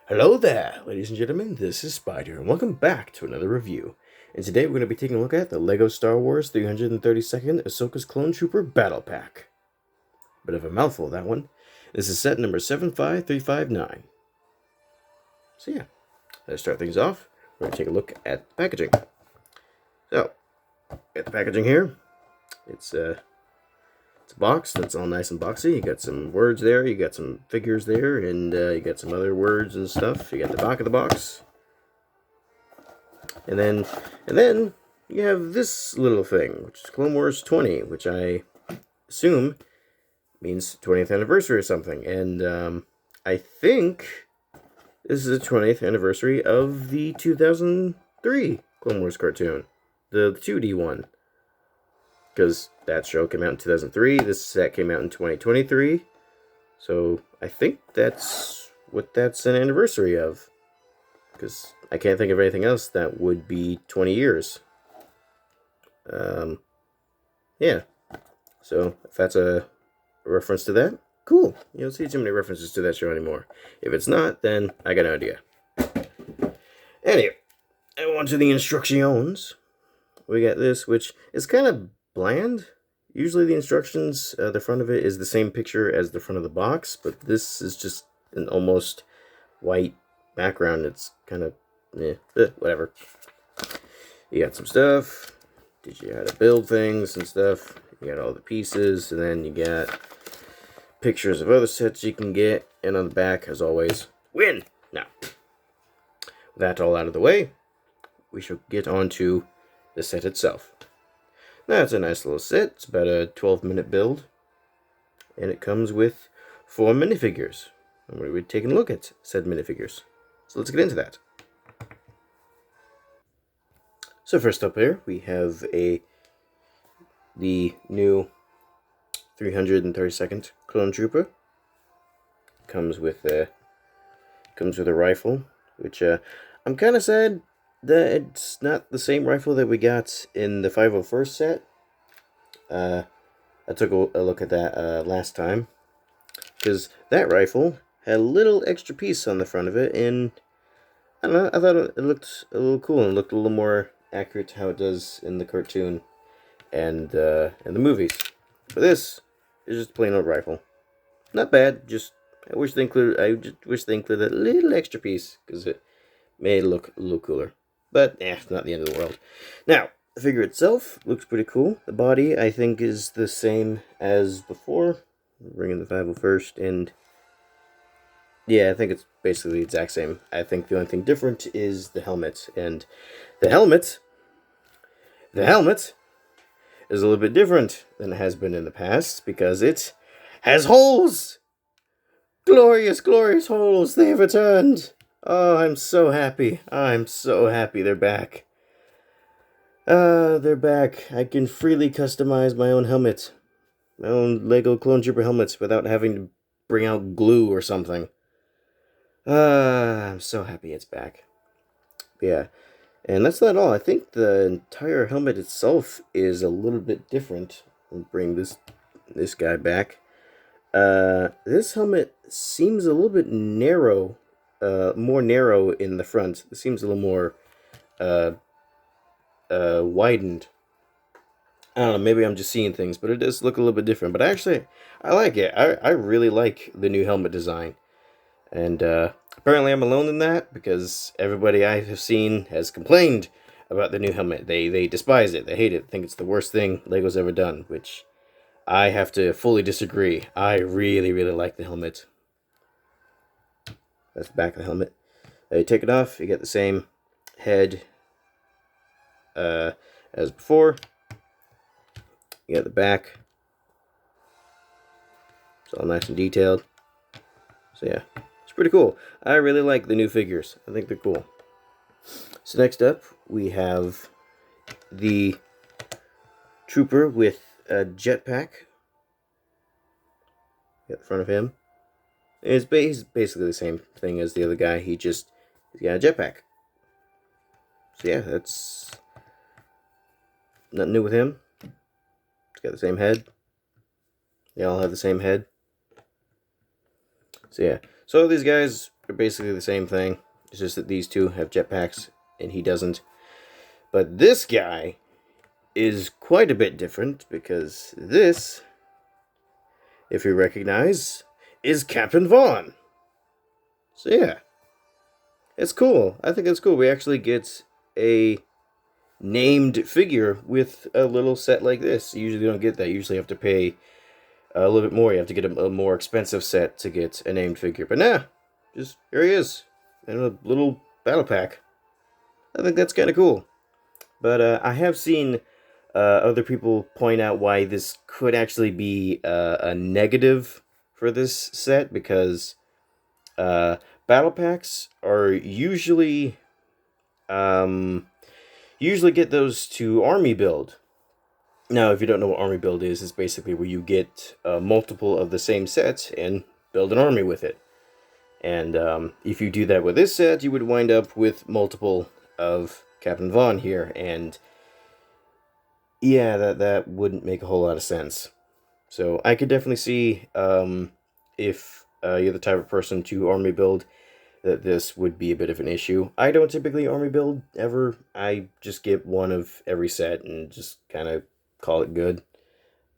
Hello there, ladies and gentlemen, this is Spider, and welcome back to another review. And today we're going to be taking a look at the LEGO Star Wars 332nd Ahsoka's Clone Trooper Battle Pack. Bit of a mouthful, that one. This is set number 75359. So yeah, let's start things off. We're going to take a look at the packaging. So, got the packaging here. It's a box that's all nice and boxy. You got some words there, you got some figures there, and you got some other words and stuff. You got the back of the box. And then you have this little thing, which is Clone Wars 20, which I assume means 20th anniversary or something. And I think this is the 20th anniversary of the 2003 Clone Wars cartoon, the 2D one. Because that show came out in 2003, this set came out in 2023. So I think that's what that's an anniversary of. Because I can't think of anything else that would be 20 years. Yeah. So if that's a reference to that, cool. You don't see too many references to that show anymore. If it's not, then I got no idea. Anyway, on to the instructions. We got this, which is kind of bland. Usually the instructions, the front of it is the same picture as the front of the box, but this is just an almost white background. It's kind of, whatever. You got some stuff. Teach you how to build things and stuff. You got all the pieces, and then you got pictures of other sets you can get, and on the back, as always, win! Now, with that all out of the way, we shall get on to the set itself. Now, it's a nice little set. It's about a 12-minute build, and it comes with 4 minifigures. And we're taking a look at said minifigures. So let's get into that. So first up here, we have the new 332nd Clone Trooper. Comes with a rifle, which I'm kind of sad that it's not the same rifle that we got in the 501st set. I took a look at that last time, because that rifle had a little extra piece on the front of it, and I don't know, I thought it looked a little cool and looked a little more accurate to how it does in the cartoon and the movies. But this is just a plain old rifle. Not bad, just I wish they included a little extra piece, because it made it look a little cooler. But, it's not the end of the world. Now, the figure itself looks pretty cool. The body, I think, is the same as before. Bringing the 501st, and yeah, I think it's basically the exact same. I think the only thing different is the helmet. And the helmet is a little bit different than it has been in the past, because it has holes! Glorious, glorious holes! They have returned! Oh, I'm so happy. I'm so happy they're back. They're back. I can freely customize my own helmet. My own LEGO Clone Trooper helmets without having to bring out glue or something. I'm so happy it's back. Yeah. And that's not all. I think the entire helmet itself is a little bit different. I'll bring this guy back. This helmet seems a little bit narrow. More narrow in the front. It seems a little more widened. I don't know, maybe I'm just seeing things, but it does look a little bit different. But actually, I like it. I really like the new helmet design. And apparently I'm alone in that, because everybody I have seen has complained about the new helmet. They despise it. They hate it. Think it's the worst thing LEGO's ever done, which I have to fully disagree. I really, really like the helmet. That's the back of the helmet. You take it off, you get the same head as before. You got the back. It's all nice and detailed. So yeah, it's pretty cool. I really like the new figures. I think they're cool. So next up, we have the Trooper with a jetpack. At the front of him. He's basically the same thing as the other guy. He's got a jetpack. So yeah, that's nothing new with him. He's got the same head. They all have the same head. So yeah. So these guys are basically the same thing. It's just that these two have jetpacks and he doesn't. But this guy is quite a bit different because this, if you recognize, is Captain Vaughn. So yeah, it's cool. I think it's cool. We actually get a named figure with a little set like this. You usually don't get that. You usually have to pay a little bit more. You have to get a more expensive set to get a named figure. But nah, just here he is in a little battle pack. I think that's kind of cool. But I have seen other people point out why this could actually be a negative for this set, because battle packs are usually get those to army build. Now, if you don't know what army build is, it's basically where you get multiple of the same sets and build an army with it. And if you do that with this set, you would wind up with multiple of Captain Vaughn here, and yeah, that wouldn't make a whole lot of sense. So I could definitely see if you're the type of person to army build, that this would be a bit of an issue. I don't typically army build ever. I just get one of every set and just kind of call it good.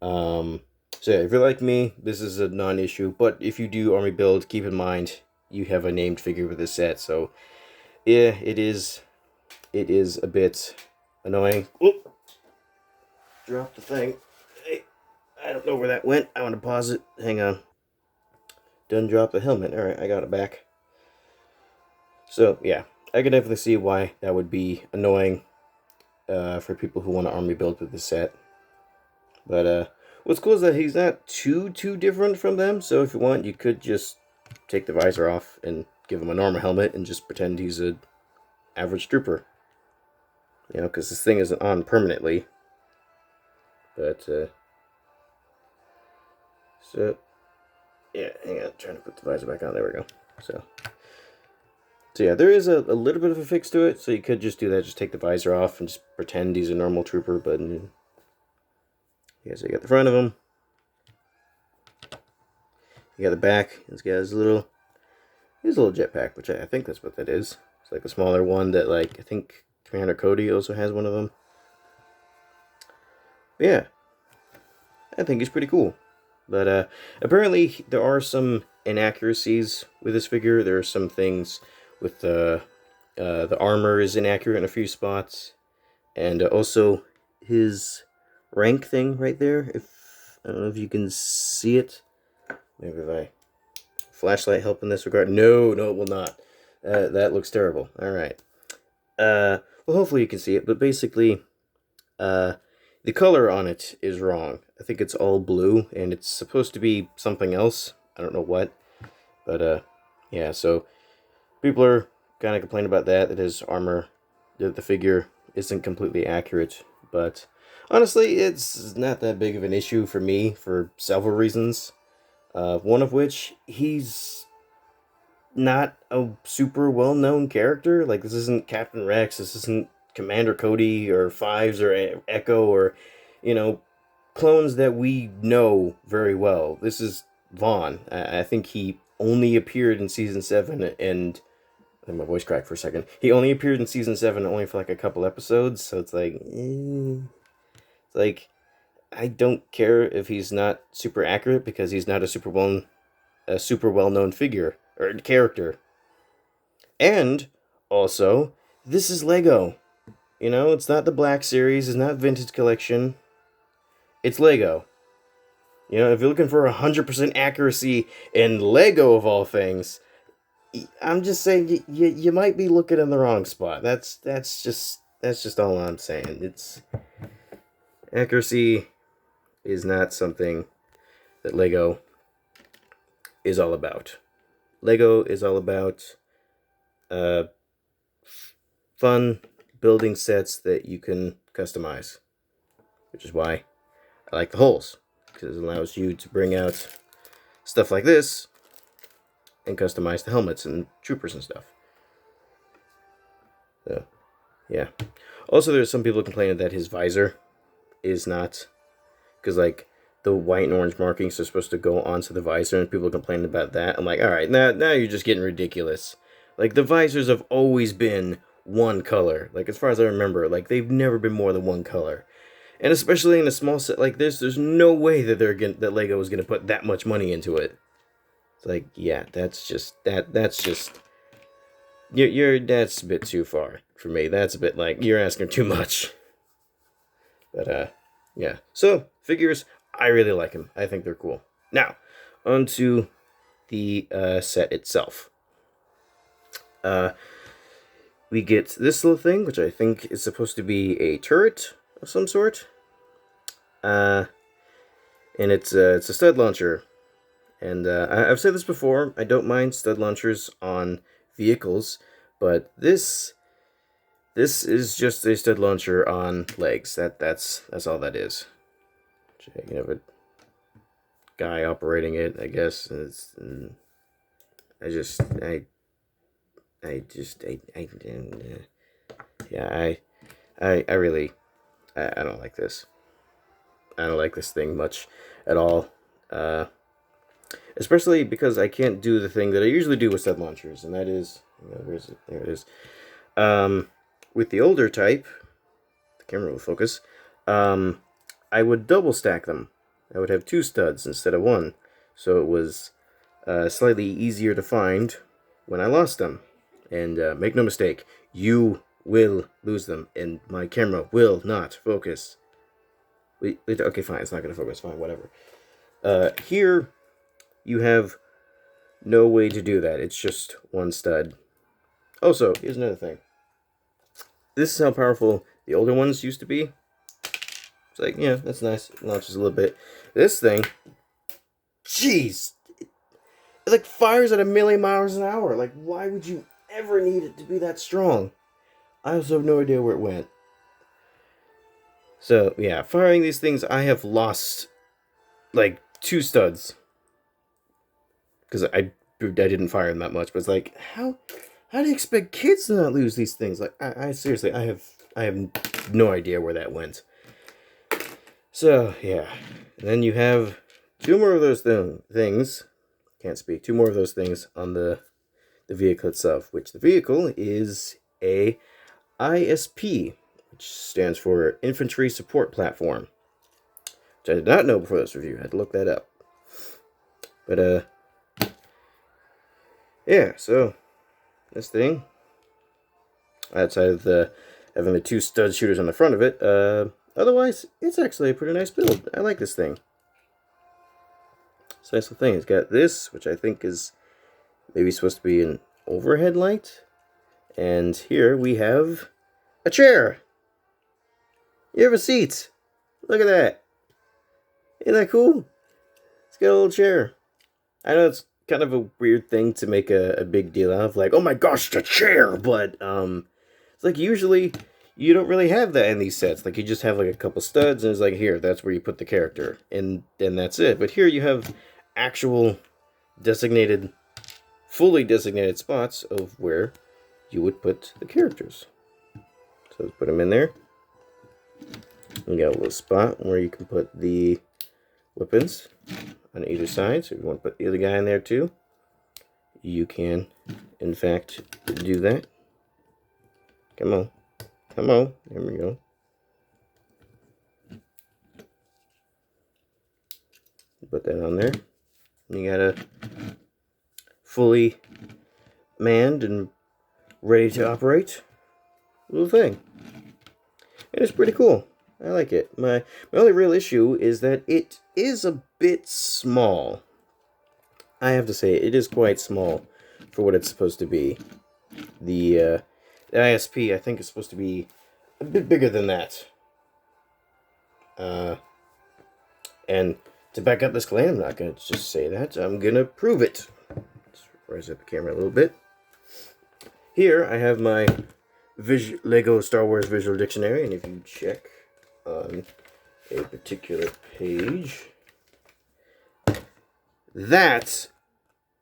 So yeah, if you're like me, this is a non-issue. But if you do army build, keep in mind you have a named figure with this set. So yeah, it is a bit annoying. Oop. Drop the thing. Hey, I don't know where that went. I want to pause it. Hang on. Done drop the helmet. Alright, I got it back. So, yeah, I can definitely see why that would be annoying for people who want to army build with this set. But what's cool is that he's not too different from them. So if you want, you could just take the visor off and give him a normal helmet and just pretend he's a average trooper. You know, because this thing isn't on permanently. But, so, yeah, hang on, trying to put the visor back on. There we go. So yeah, there is a little bit of a fix to it, so you could just do that, just take the visor off and just pretend he's a normal trooper, but yeah, so you got the front of him, you got the back, he's got his little jetpack, which I think that's what that is. It's like a smaller one that, like, I think Commander Cody also has one of them. But yeah, I think he's pretty cool. But apparently there are some inaccuracies with this figure. There are some things with the armor is inaccurate in a few spots, and also his rank thing right there. I don't know if you can see it. Maybe if I flashlight help in this regard. No, it will not. That looks terrible. All right. Well, hopefully you can see it. But basically, the color on it is wrong. I think it's all blue, and it's supposed to be something else. I don't know what. But yeah. So people are kind of complaining about that his armor, that the figure isn't completely accurate. But honestly, it's not that big of an issue for me for several reasons. One of which, he's not a super well-known character. Like, this isn't Captain Rex, this isn't Commander Cody, or Fives, or Echo, or, you know, clones that we know very well. This is Vaughn. I think he only appeared in Season 7, and my voice cracked for a second. He only appeared in Season 7 only for like a couple episodes, so it's like, It's like, I don't care if he's not super accurate, because he's not a super well-known figure, or character. And, also, this is Lego. You know, it's not the Black Series, it's not Vintage Collection. It's Lego. You know, if you're looking for 100% accuracy in Lego of all things, I'm just saying you might be looking in the wrong spot. That's just all I'm saying. It's accuracy is not something that Lego is all about. Lego is all about fun building sets that you can customize, which is why I like the holes, because it allows you to bring out stuff like this and customize the helmets and troopers and stuff. So, yeah. Also, there's some people complaining that his visor is not, because, like, the white and orange markings are supposed to go onto the visor, and people complain about that. I'm like, all right, now you're just getting ridiculous. Like, the visors have always been one color. Like, as far as I remember, like, they've never been more than one color. And especially in a small set like this, there's no way that that Lego is gonna put that much money into it. It's like, yeah, that's just that's a bit too far for me. That's a bit like you're asking too much. But yeah. So figures, I really like them. I think they're cool. Now, onto the set itself. We get this little thing, which I think is supposed to be a turret of some sort. And it's a stud launcher. And I've said this before, I don't mind stud launchers on vehicles, but this is just a stud launcher on legs. That's all that is. You have a guy operating it, I guess. I really don't like this. I don't like this thing much at all. Especially because I can't do the thing that I usually do with stud launchers, and that is, where is it? There it is. With the older type, the camera will focus, I would double stack them. I would have 2 studs instead of 1, so it was slightly easier to find when I lost them. And make no mistake, you will lose them, and my camera will not focus. Wait, okay, fine, it's not going to focus, fine, whatever. Here, you have no way to do that. It's just 1 stud. Also, here's another thing. This is how powerful the older ones used to be. It's like, yeah, that's nice. It launches a little bit. This thing, jeez, it like fires at 1,000,000 miles an hour. Like, why would you ever need it to be that strong? I also have no idea where it went. So, yeah, firing these things, I have lost, like, 2 studs. Because I didn't fire them that much, but it's like, how do you expect kids to not lose these things? Like, I seriously, I have no idea where that went. So, yeah. And then you have 2 more of those things. Can't speak. 2 more of those things on the vehicle itself, which the vehicle is a ISP, which stands for Infantry Support Platform, which I did not know before this review. I had to look that up. But, yeah, so this thing, outside of having the 2 stud shooters on the front of it, otherwise, it's actually a pretty nice build. I like this thing. It's a nice little thing. It's got this, which I think is maybe supposed to be an overhead light. And here we have a chair. You have a seat. Look at that. Isn't that cool? It's got a little chair. I know it's kind of a weird thing to make a big deal out of, like, oh my gosh, the chair, but it's like usually you don't really have that in these sets. Like, you just have like a couple studs, and it's like, here, that's where you put the character, and that's it. But here you have actual designated, fully designated spots of where you would put the characters. So let's put them in there. You got a little spot where you can put the weapons on either side. So if you want to put the other guy in there too, you can, in fact, do that. Come on. Come on. There we go. Put that on there. You got a fully manned and ready to operate little thing. And it's pretty cool. I like it. My only real issue is that it is a bit small. I have to say, it is quite small for what it's supposed to be. The ISP, I think, is supposed to be a bit bigger than that. And to back up this claim, I'm not going to just say that. I'm going to prove it. Let's raise up the camera a little bit. Here, I have my Lego Star Wars Visual Dictionary, and if you check on a particular page, that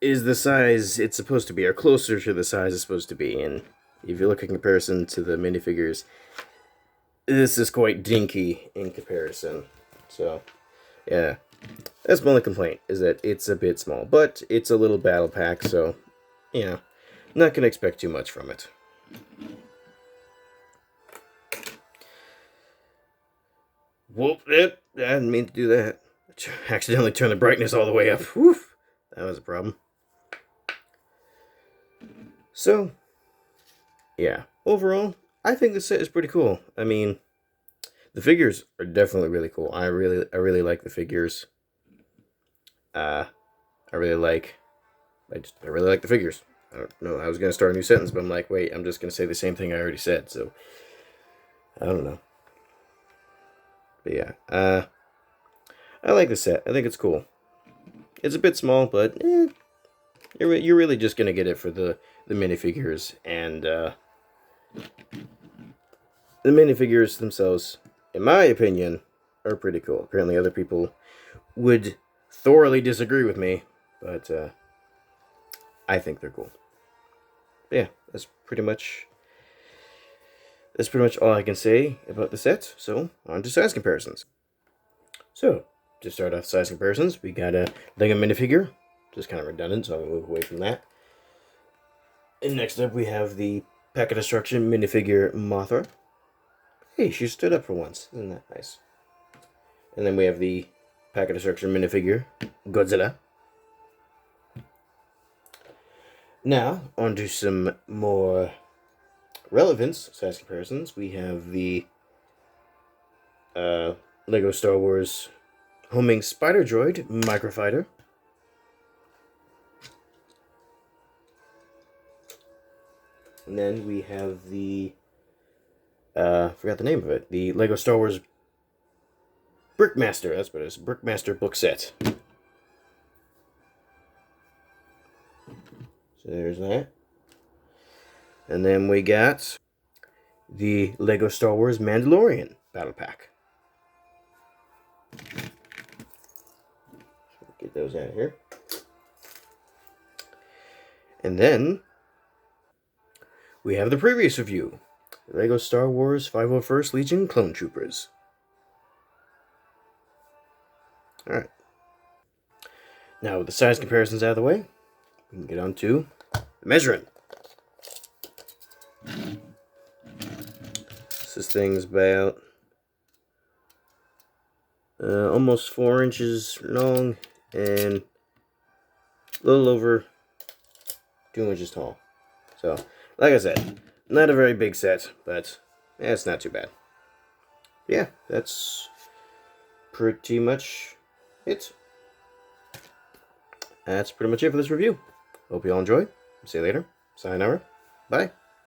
is the size it's supposed to be, or closer to the size it's supposed to be. And if you look in comparison to the minifigures, this is quite dinky in comparison. So, Yeah, that's my only complaint, is that it's a bit small. But it's a little battle pack, so, you know, not going to expect too much from it. Whoop, I didn't mean to do that. I accidentally turned the brightness all the way up. Whew, that was a problem. So, yeah, overall, I think the set is pretty cool. I mean, the figures are definitely really cool. I really like the figures. I really like the figures. I don't know. I was gonna start a new sentence, but I'm like, wait, I'm just gonna say the same thing I already said. So I don't know. But yeah, I like the set. I think it's cool. It's a bit small, but you're really just gonna get it for the minifigures, and the minifigures themselves, in my opinion, are pretty cool. Apparently, other people would thoroughly disagree with me, but I think they're cool. But yeah, that's pretty much all I can say about the set. So on to size comparisons. So to start off size comparisons, we got a Lego minifigure, just kind of redundant, so I'm gonna move away from that. And next up, we have the Pack of Destruction minifigure Mothra. Hey, she stood up for once. Isn't that nice? And then we have the Pack of Destruction minifigure Godzilla. Now, on to some more relevance size comparisons. We have the Lego Star Wars homing spider droid microfighter. And then we have the forgot the name of it. The Lego Star Wars Brickmaster. That's what it is. Brickmaster book set. So there's that. And then we got the Lego Star Wars Mandalorian Battle Pack. So get those out of here. And then we have the previous review. Lego Star Wars 501st Legion Clone Troopers. Alright. Now with the size comparisons out of the way, we can get on to the measuring. This thing's about almost 4 inches long and a little over 2 inches tall. So, like I said, not a very big set, but it's not too bad. Yeah, that's pretty much it. That's pretty much it for this review. Hope you all enjoy. See you later. Sayonara. Bye.